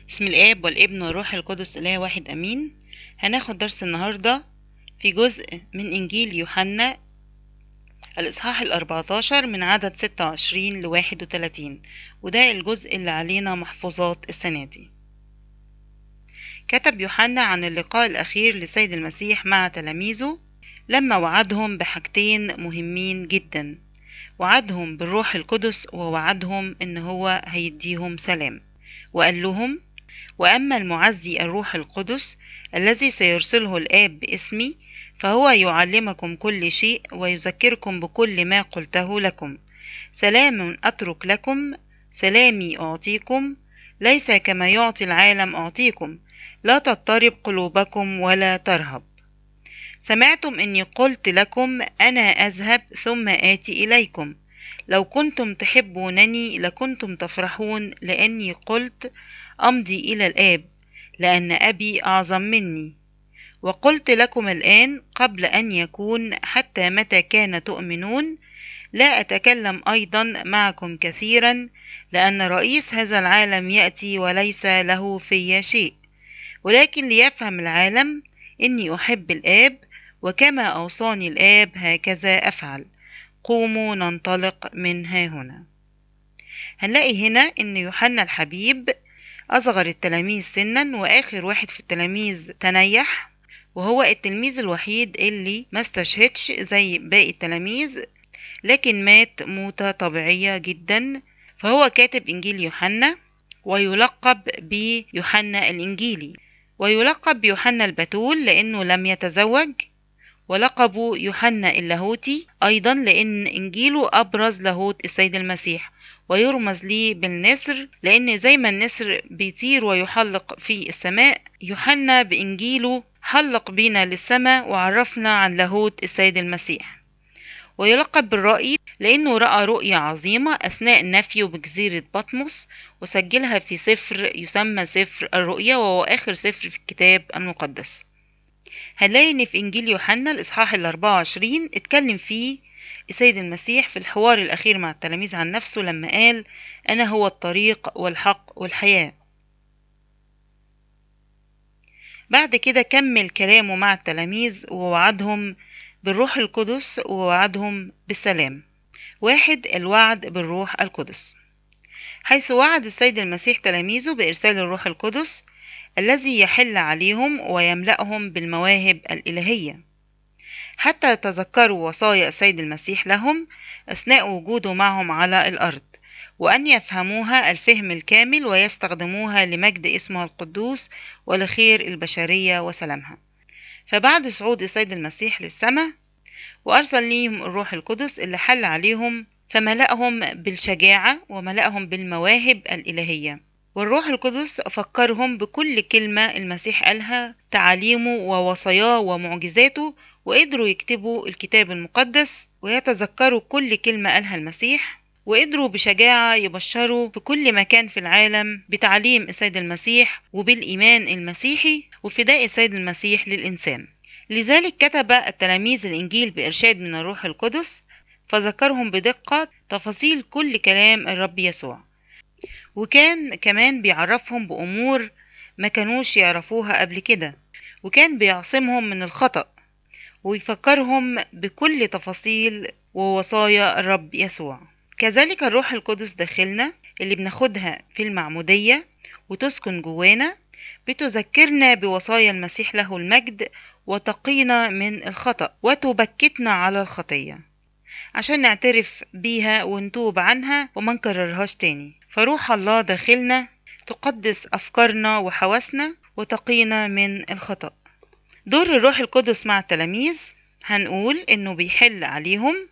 بسم الآب والابن والروح القدس إله واحد أمين. هناخد درس النهاردة في جزء من إنجيل يوحنا الإصحاح 14 من عدد 26 ل31، وده الجزء اللي علينا محفوظات السنة دي. كتب يوحنا عن اللقاء الأخير لسيد المسيح مع تلاميذه لما وعدهم بحاجتين مهمين جدا، وعدهم بالروح القدس ووعدهم إن هو هيديهم سلام، وقال لهم: وأما المعزي الروح القدس الذي سيرسله الآب باسمي فهو يعلمكم كل شيء ويذكركم بكل ما قلته لكم. سلام أترك لكم، سلامي أعطيكم، ليس كما يعطي العالم أعطيكم، لا تضطرب قلوبكم ولا ترهب. سمعتم إني قلت لكم أنا أذهب ثم آتي إليكم، لو كنتم تحبونني لكنتم تفرحون، لأني قلت أمضي إلى الآب لأن أبي أعظم مني. وقلت لكم الآن قبل أن يكون، حتى متى كان تؤمنون. لا أتكلم أيضا معكم كثيرا، لأن رئيس هذا العالم يأتي وليس له في شيء، ولكن ليفهم العالم إني أحب الآب، وكما أوصاني الآب هكذا أفعل. قوموا ننطلق من ها هنا. هنلاقي هنا إن يوحنا الحبيب أصغر التلاميذ سنا وآخر واحد في التلاميذ تنيح، وهو التلميذ الوحيد اللي ما استشهدش زي باقي التلاميذ، لكن مات موتة طبيعية جدا. فهو كاتب إنجيل يوحنا، ويلقب بيوحنا الإنجيلي، ويلقب بيوحنا البتول لأنه لم يتزوج، ولقبه يوحنا اللاهوتي أيضا لأن إنجيله أبرز لاهوت السيد المسيح، ويرمز ليه بالنسر لأن زي ما النسر بيطير ويحلق في السماء، يوحنا بإنجيله حلق بينا للسماء وعرفنا عن لاهوت السيد المسيح. ويلقب بالرائي لأنه رأى رؤية عظيمة أثناء نفيه بجزيرة بطمس، وسجلها في سفر يسمى سفر الرؤيا، وهو آخر سفر في الكتاب المقدس. هنلاقي إن في إنجيل يوحنا الإصحاح 24 اتكلم فيه السيد المسيح في الحوار الأخير مع التلاميذ عن نفسه لما قال: أنا هو الطريق والحق والحياة. بعد كده كمل كلامه مع التلاميذ ووعدهم بالروح القدس ووعدهم بالسلام. واحد، الوعد بالروح القدس، حيث وعد السيد المسيح تلاميذه بإرسال الروح القدس الذي يحل عليهم ويملأهم بالمواهب الإلهية، حتى يتذكروا وصايا السيد المسيح لهم أثناء وجوده معهم على الأرض، وأن يفهموها الفهم الكامل ويستخدموها لمجد اسمه القدوس ولخير البشرية وسلامها. فبعد صعود السيد المسيح للسماء وأرسل ليهم الروح القدس اللي حل عليهم، فملأهم بالشجاعة وملأهم بالمواهب الإلهية. والروح القدس فكرهم بكل كلمة المسيح قالها، تعاليمه ووصاياه ومعجزاته، وقدروا يكتبوا الكتاب المقدس ويتذكروا كل كلمة قالها المسيح، وقدروا بشجاعة يبشروا في كل مكان في العالم بتعليم السيد المسيح وبالإيمان المسيحي وفداء السيد المسيح للإنسان. لذلك كتب التلاميذ الإنجيل بإرشاد من الروح القدس، فذكرهم بدقة تفاصيل كل كلام الرب يسوع، وكان كمان بيعرفهم بأمور ما كانوش يعرفوها قبل كده، وكان بيعصمهم من الخطأ ويفكرهم بكل تفاصيل ووصايا الرب يسوع. كذلك الروح القدس داخلنا اللي بناخدها في المعمودية وتسكن جوانا، بتذكرنا بوصايا المسيح له المجد، وتقينا من الخطأ وتبكتنا على الخطية عشان نعترف بيها ونتوب عنها وما نكررهاش تاني. فروح الله داخلنا تقدس أفكارنا وحواسنا وتقينا من الخطأ. دور الروح القدس مع التلاميذ هنقول إنه بيحل عليهم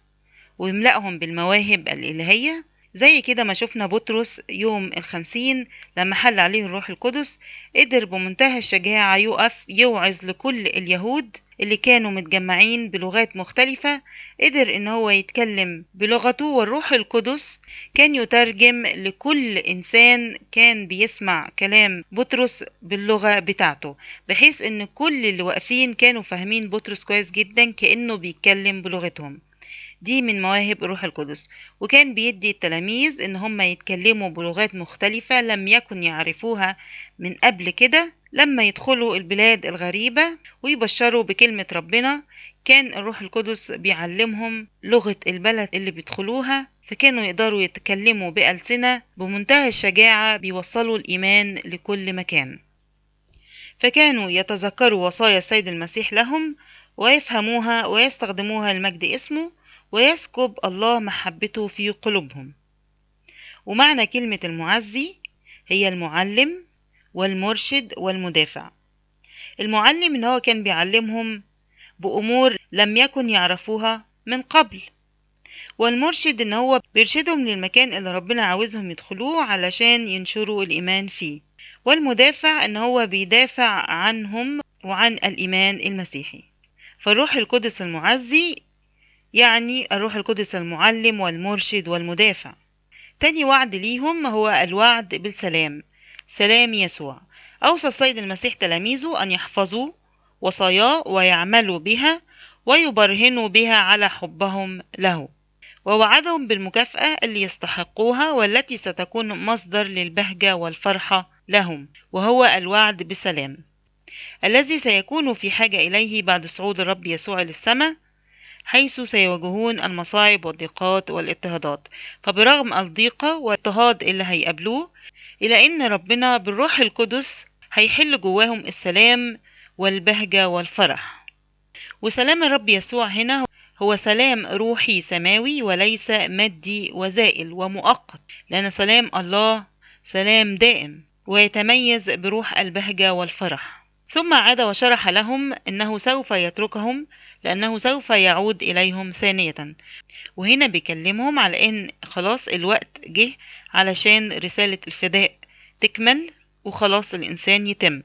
ويملأهم بالمواهب الإلهية، زي كده ما شفنا بطرس يوم 50 لما حل عليه الروح القدس قدر بمنتهى الشجاعة يقف يوعظ لكل اليهود اللي كانوا متجمعين بلغات مختلفة، قدر إن هو يتكلم بلغته، والروح القدس كان يترجم لكل إنسان كان بيسمع كلام بطرس باللغة بتاعته، بحيث إن كل اللي واقفين كانوا فاهمين بطرس كويس جدا كأنه بيتكلم بلغتهم. دي من مواهب الروح القدس. وكان بيدي التلاميذ ان هم يتكلموا بلغات مختلفة لم يكن يعرفوها من قبل كده. لما يدخلوا البلاد الغريبة ويبشروا بكلمة ربنا، كان الروح القدس بيعلمهم لغة البلد اللي بيدخلوها، فكانوا يقدروا يتكلموا بألسنة بمنتهى الشجاعة، بيوصلوا الإيمان لكل مكان. فكانوا يتذكروا وصايا السيد المسيح لهم ويفهموها ويستخدموها لمجد اسمه، ويسكب الله محبته في قلوبهم. ومعنى كلمة المعزي هي المعلم والمرشد والمدافع. المعلم إن هو كان بيعلمهم بأمور لم يكن يعرفوها من قبل، والمرشد إن هو بيرشدهم للمكان اللي ربنا عاوزهم يدخلوه علشان ينشروا الإيمان فيه، والمدافع إن هو بيدافع عنهم وعن الإيمان المسيحي. فالروح القدس المعزي يعني الروح القدس المعلم والمرشد والمدافع. تاني وعد ليهم هو الوعد بالسلام، سلام يسوع. أوصى السيد المسيح تلاميذه أن يحفظوا وصاياه ويعملوا بها ويبرهنوا بها على حبهم له، ووعدهم بالمكافأة اللي يستحقوها والتي ستكون مصدر للبهجة والفرحة لهم، وهو الوعد بالسلام الذي سيكون في حاجة إليه بعد صعود الرب يسوع للسماء، حيث سيواجهون المصاعب والضيقات والاضطهادات. فبرغم الضيقة والاضطهاد اللي هيقابلوه، إلى أن ربنا بالروح القدس هيحل جواهم السلام والبهجة والفرح. وسلام الرب يسوع هنا هو سلام روحي سماوي وليس مادي وزائل ومؤقت، لأن سلام الله سلام دائم ويتميز بروح البهجة والفرح. ثم عاد وشرح لهم أنه سوف يتركهم لأنه سوف يعود إليهم ثانية. وهنا بيكلمهم على أن خلاص الوقت جه علشان رسالة الفداء تكمل وخلاص الإنسان يتم،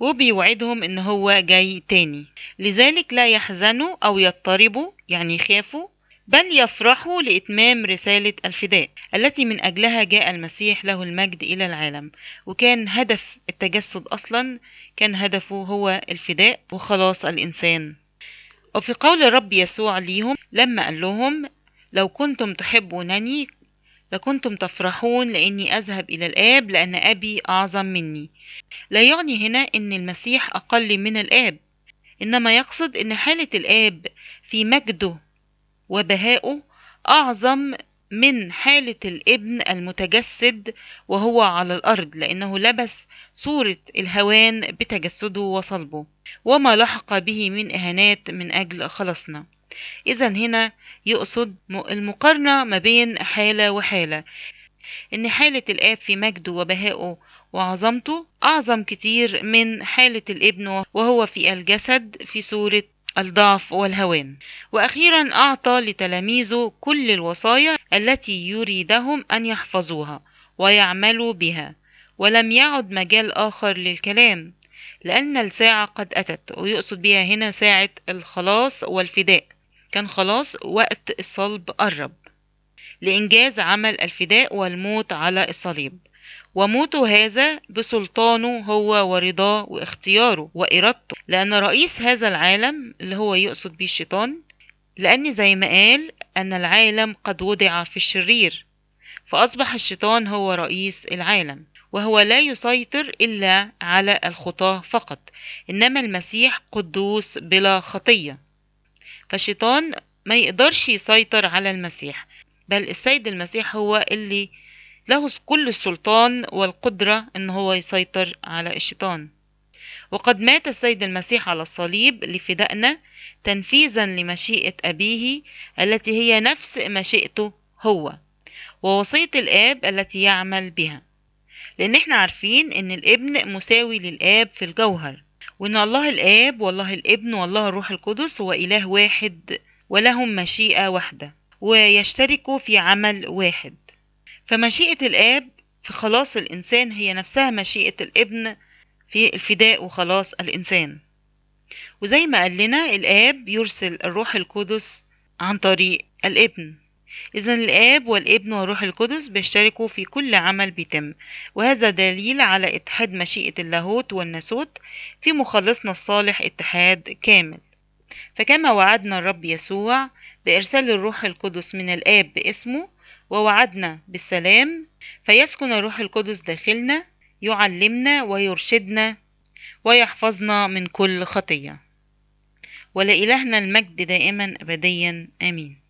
وبيوعدهم إن هو جاي تاني. لذلك لا يحزنوا أو يضطربوا يعني يخافوا، بل يفرحوا لإتمام رسالة الفداء التي من أجلها جاء المسيح له المجد إلى العالم. وكان هدف التجسد أصلا كان هدفه هو الفداء وخلاص الإنسان. وفي قول الرب يسوع ليهم لما قال لهم لو كنتم تحبونني لكنتم تفرحون لأني أذهب إلى الآب لأن أبي أعظم مني، لا يعني هنا أن المسيح أقل من الآب، إنما يقصد أن حالة الآب في مجده وبهائه أعظم من حالة الابن المتجسد وهو على الأرض، لأنه لبس صورة الهوان بتجسده وصلبه وما لحق به من إهانات من أجل خلصنا. إذن هنا يقصد المقارنة ما بين حالة وحالة، إن حالة الآب في مجده وبهائه وعظمته أعظم كتير من حالة الابن وهو في الجسد في صورة الضعف والهوان. وأخيرا أعطى لتلاميذه كل الوصايا التي يريدهم أن يحفظوها ويعملوا بها، ولم يعد مجال آخر للكلام لأن الساعة قد أتت. ويقصد بها هنا ساعة الخلاص والفداء، كان خلاص وقت الصلب قرب لإنجاز عمل الفداء والموت على الصليب، وموته هذا بسلطانه هو ورضاه واختياره وإرادته، لأن رئيس هذا العالم اللي هو يقصد به الشيطان، لأن زي ما قال أن العالم قد وضع في الشرير، فأصبح الشيطان هو رئيس العالم، وهو لا يسيطر إلا على الخطاة فقط، إنما المسيح قدوس بلا خطية، فالشيطان ما يقدرش يسيطر على المسيح، بل السيد المسيح هو اللي له كل السلطان والقدرة إن هو يسيطر على الشيطان. وقد مات السيد المسيح على الصليب لفدائنا تنفيذا لمشيئة أبيه التي هي نفس مشيئته هو ووصية الآب التي يعمل بها، لأن احنا عارفين إن الابن مساوي للآب في الجوهر، وإن الله الآب والله الابن والله الروح القدس هو إله واحد ولهم مشيئة واحدة ويشتركوا في عمل واحد. فمشيئة الآب في خلاص الإنسان هي نفسها مشيئة الابن في الفداء وخلاص الإنسان. وزي ما قال لنا الآب يرسل الروح القدس عن طريق الابن، إذن الآب والابن والروح القدس بيشتركوا في كل عمل بيتم، وهذا دليل على اتحاد مشيئة اللاهوت والناسوت في مخلصنا الصالح اتحاد كامل. فكما وعدنا الرب يسوع بإرسال الروح القدس من الآب باسمه ووعدنا بالسلام، فيسكن الروح القدس داخلنا يعلمنا ويرشدنا ويحفظنا من كل خطية. ولإلهنا المجد دائما أبديا آمين.